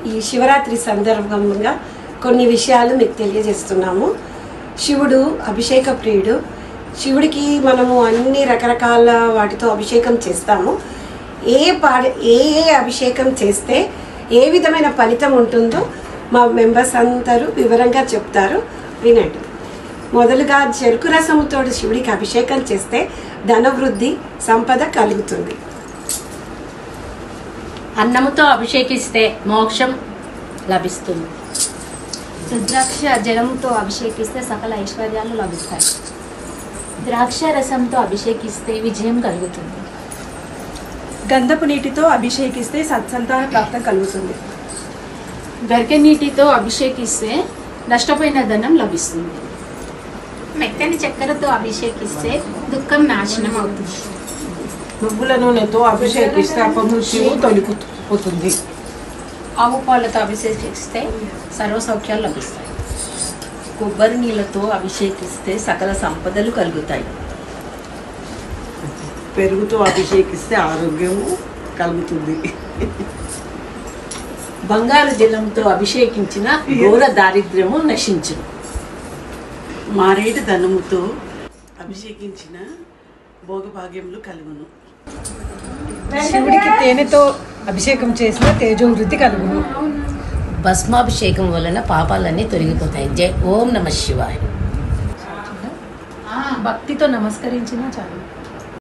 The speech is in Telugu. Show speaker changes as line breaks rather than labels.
ఈ శివరాత్రి సందర్భంగా కొన్ని విషయాలు మీకు తెలియజేస్తున్నాము. శివుడు అభిషేక ప్రియుడు. శివుడికి మనము అన్ని రకరకాల వాటితో అభిషేకం చేస్తాము. ఏ అభిషేకం చేస్తే ఏ విధమైన ఫలితం ఉంటుందో మా మెంబర్స్ అందరూ వివరంగా చెప్తారు, వినండి. మొదలుగా చెరుకు రసముతో శివుడికి అభిషేకం చేస్తే ధనవృద్ధి, సంపద కలుగుతుంది.
అన్నముతో అభిషేకిస్తే మోక్షం లభిస్తుంది.
రుద్రాక్ష జలంతో అభిషేకిస్తే సకల ఐశ్వర్యాలు లభిస్తాయి.
ద్రాక్ష రసంతో అభిషేకిస్తే విజయం కలుగుతుంది.
గంధపు నీటితో అభిషేకిస్తే సత్సంతాన ప్రాప్తం కలుగుతుంది.
గరికె నీటితో అభిషేకిస్తే నష్టపోయిన ధనం లభిస్తుంది.
మెత్తని చక్కెరతో అభిషేకిస్తే దుఃఖం నాశనం అవుతుంది.
నువ్వుల నూనెతో అభిషేకిస్తే అపమృత్యువు తొలగిపోతుంది.
ఆవు పాలతో అభిషేకిస్తే సర్వసౌఖ్యాలు లభిస్తాయి.
కొబ్బరి నీళ్ళతో అభిషేకిస్తే సకల సంపదలు కలుగుతాయి.
పెరుగుతో అభిషేకిస్తే ఆరోగ్యము కలుగుతుంది.
బంగారు జలంతో అభిషేకించిన ఘోర దారిద్ర్యము నశించును.
మారేడు ధనముతో అభిషేకించిన భోగభాగ్యములు కలుగును.
శివుడికి తేనెతో అభిషేకం చేసిన తేజోవృద్ధి కలుగును.
భస్మాభిషేకం వలన పాపాలన్నీ తొలగిపోతాయి. జై ఓం నమ శివాయ.
భక్తితో నమస్కరించినా చాలు.